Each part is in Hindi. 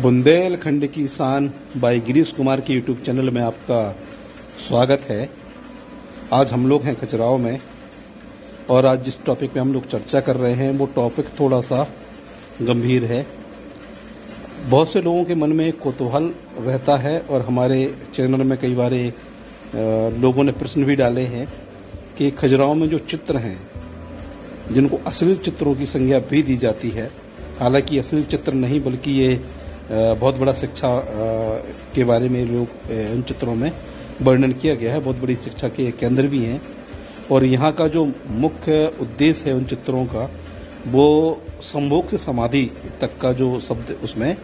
बुंदेलखंड की शान बाई गिरीश कुमार के यूट्यूब चैनल में आपका स्वागत है। आज हम लोग हैं खजुराहो में और आज जिस टॉपिक पे हम लोग चर्चा कर रहे हैं वो टॉपिक थोड़ा सा गंभीर है। बहुत से लोगों के मन में एक कौतूहल रहता है और हमारे चैनल में कई बार लोगों ने प्रश्न भी डाले हैं कि खजुराहो में जो चित्र हैं जिनको अश्लील चित्रों की संज्ञा भी दी जाती है, हालांकि अश्लील चित्र नहीं बल्कि ये बहुत बड़ा शिक्षा के बारे में लोग इन चित्रों में वर्णन किया गया है, बहुत बड़ी शिक्षा के केंद्र भी हैं। और यहाँ का जो मुख्य उद्देश्य है उन चित्रों का वो संभोग से समाधि तक का जो शब्द उसमें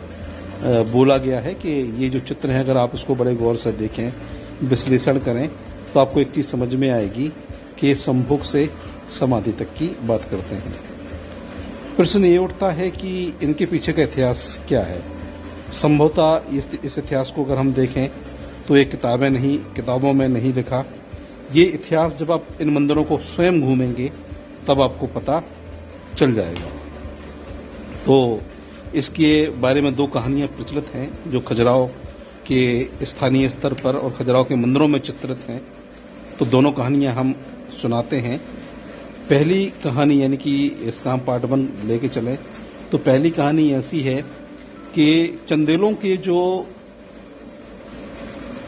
बोला गया है कि ये जो चित्र हैं अगर आप उसको बड़े गौर से देखें, विश्लेषण करें तो आपको एक चीज़ समझ में आएगी कि संभोग से समाधि तक की बात करते हैं। प्रश्न ये उठता है कि इनके पीछे का इतिहास क्या है। संभवतः इस इतिहास को अगर हम देखें तो ये किताबों में नहीं लिखा। ये इतिहास जब आप इन मंदिरों को स्वयं घूमेंगे तब आपको पता चल जाएगा। तो इसके बारे में दो कहानियाँ प्रचलित हैं जो खजुराहो के स्थानीय स्तर पर और खजुराहो के मंदिरों में चित्रित हैं। तो दोनों कहानियाँ हम सुनाते हैं। पहली कहानी यानी कि इसका हम पार्ट 1 लेके चले तो पहली कहानी ऐसी है कि चंदेलों के जो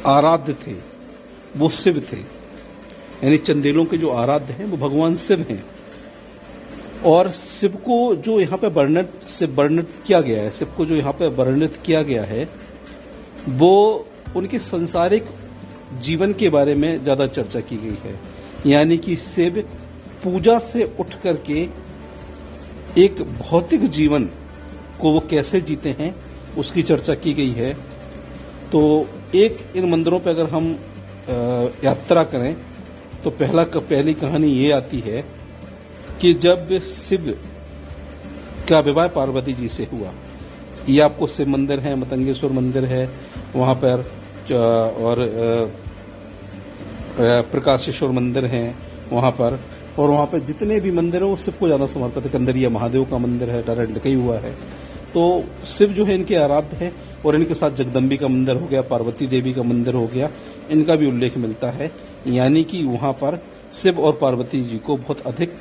आराध्य थे वो शिव थे, यानी चंदेलों के जो आराध्य हैं वो भगवान शिव हैं। और शिव को जो यहाँ पे वर्णित किया गया है, शिव को जो यहाँ पे वर्णित किया गया है वो उनके सांसारिक जीवन के बारे में ज़्यादा चर्चा की गई है। यानी कि शिव पूजा से उठ करके एक भौतिक जीवन को वो कैसे जीते हैं उसकी चर्चा की गई है। तो एक इन मंदिरों पर अगर हम यात्रा करें तो पहली कहानी ये आती है कि जब शिव का विवाह पार्वती जी से हुआ। ये आपको शिव मंदिर है, मतंगेश्वर मंदिर है वहाँ पर, और प्रकाशेश्वर मंदिर हैं वहाँ पर, और वहाँ पर जितने भी मंदिर हैं वो शिव को ज़्यादा समर्पित है। कंदरिया महादेव का मंदिर है, डायरेक्ट लिखा ही हुआ है। तो शिव जो है इनके आराध्य है और इनके साथ जगदम्बी का मंदिर हो गया, पार्वती देवी का मंदिर हो गया, इनका भी उल्लेख मिलता है। यानी कि वहाँ पर शिव और पार्वती जी को बहुत अधिक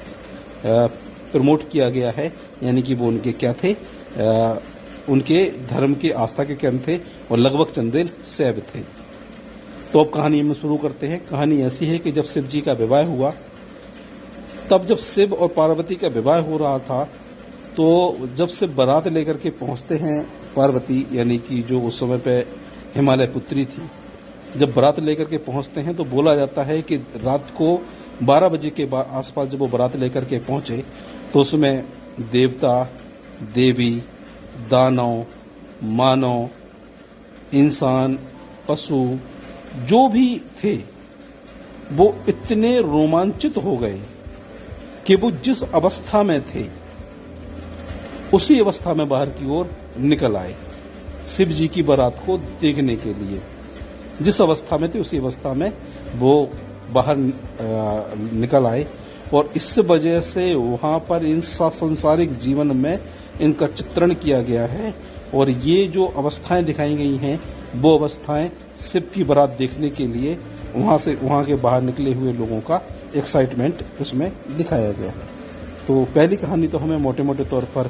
प्रमोट किया गया है। यानी कि वो उनके क्या थे, उनके धर्म के आस्था के केंद्र थे और लगभग चंदेल शैव थे। तो अब कहानी में शुरू करते हैं। कहानी ऐसी है कि जब शिव जी का विवाह हुआ तब जब शिव और पार्वती का विवाह हो रहा था तो जब शिव बारात लेकर के पहुंचते हैं, पार्वती यानी कि जो उस समय पे हिमालय पुत्री थी, जब बारात लेकर के पहुंचते हैं तो बोला जाता है कि रात को 12 बजे के आसपास जब वो बारात लेकर के पहुंचे तो उसमें देवता, देवी, दानव, मानव, इंसान, पशु जो भी थे वो इतने रोमांचित हो गए कि वो जिस अवस्था में थे उसी अवस्था में बाहर की ओर निकल आए शिव जी की बारात को देखने के लिए। जिस अवस्था में थे उसी अवस्था में वो बाहर निकल आए और इस वजह से वहाँ पर इन सांसारिक जीवन में इनका चित्रण किया गया है। और ये जो अवस्थाएं दिखाई गई हैं वो अवस्थाएं शिव की बारात देखने के लिए वहाँ के बाहर निकले हुए लोगों का एक्साइटमेंट उसमें दिखाया गया है। तो पहली कहानी तो हमें मोटे मोटे तौर पर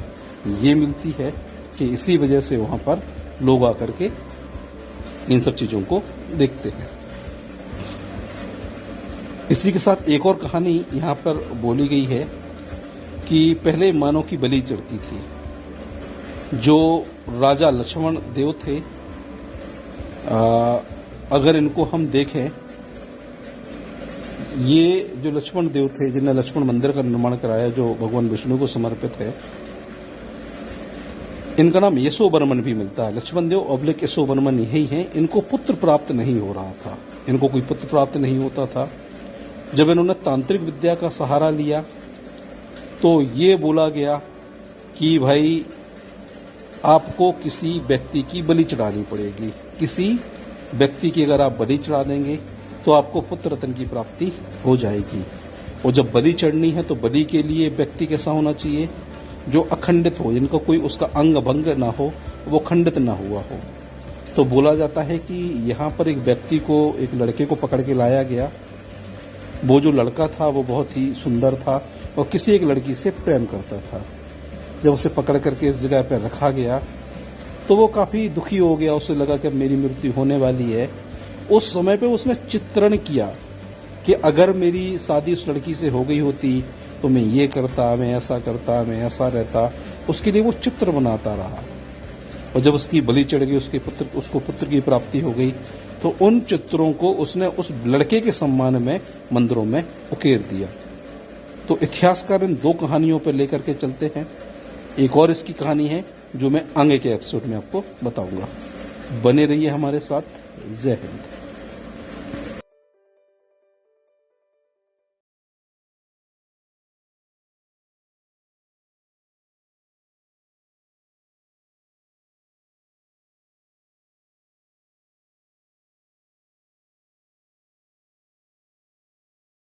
ये मिलती है कि इसी वजह से वहाँ पर लोग आकर के इन सब चीज़ों को देखते हैं। इसी के साथ एक और कहानी यहाँ पर बोली गई है कि पहले मानव की बलि चढ़ती थी। जो राजा लक्ष्मण देव थे, अगर इनको हम देखें, ये जो लक्ष्मण देव थे जिन्हें लक्ष्मण मंदिर का निर्माण कराया जो भगवान विष्णु को समर्पित है, इनका नाम यशोवर्मन भी मिलता है। लक्ष्मण देव ऑब्लिक यशोवर्मन यही हैं। इनको पुत्र प्राप्त नहीं हो रहा था, इनको कोई पुत्र प्राप्त नहीं होता था। जब इन्होंने तांत्रिक विद्या का सहारा लिया तो ये बोला गया कि भाई आपको किसी व्यक्ति की बलि चढ़ानी पड़ेगी। किसी व्यक्ति की अगर आप बलि चढ़ा देंगे तो आपको पुत्र रत्न की प्राप्ति हो जाएगी। और जब बलि चढ़नी है तो बलि के लिए व्यक्ति कैसा होना चाहिए, जो अखंडित हो, जिनका कोई उसका अंग भंग ना हो, वो खंडित ना हुआ हो। तो बोला जाता है कि यहाँ पर एक व्यक्ति को, एक लड़के को पकड़ के लाया गया। वो जो लड़का था वो बहुत ही सुंदर था और किसी एक लड़की से प्रेम करता था। जब उसे पकड़ करके इस जगह पर रखा गया तो वो काफ़ी दुखी हो गया। उसे लगा कि अब मेरी मृत्यु होने वाली है। उस समय पे उसने चित्रण किया कि अगर मेरी शादी उस लड़की से हो गई होती तो मैं ये करता, मैं ऐसा करता, मैं ऐसा रहता। उसके लिए वो चित्र बनाता रहा और जब उसकी बलि चढ़ गई, उसको पुत्र की प्राप्ति हो गई, तो उन चित्रों को उसने उस लड़के के सम्मान में मंदिरों में उकेर दिया। तो इतिहासकार इन दो कहानियों पर लेकर के चलते हैं। एक और इसकी कहानी है जो मैं आगे के एपिसोड में आपको बताऊंगा। बने रहिए हमारे साथ। जय हिंद।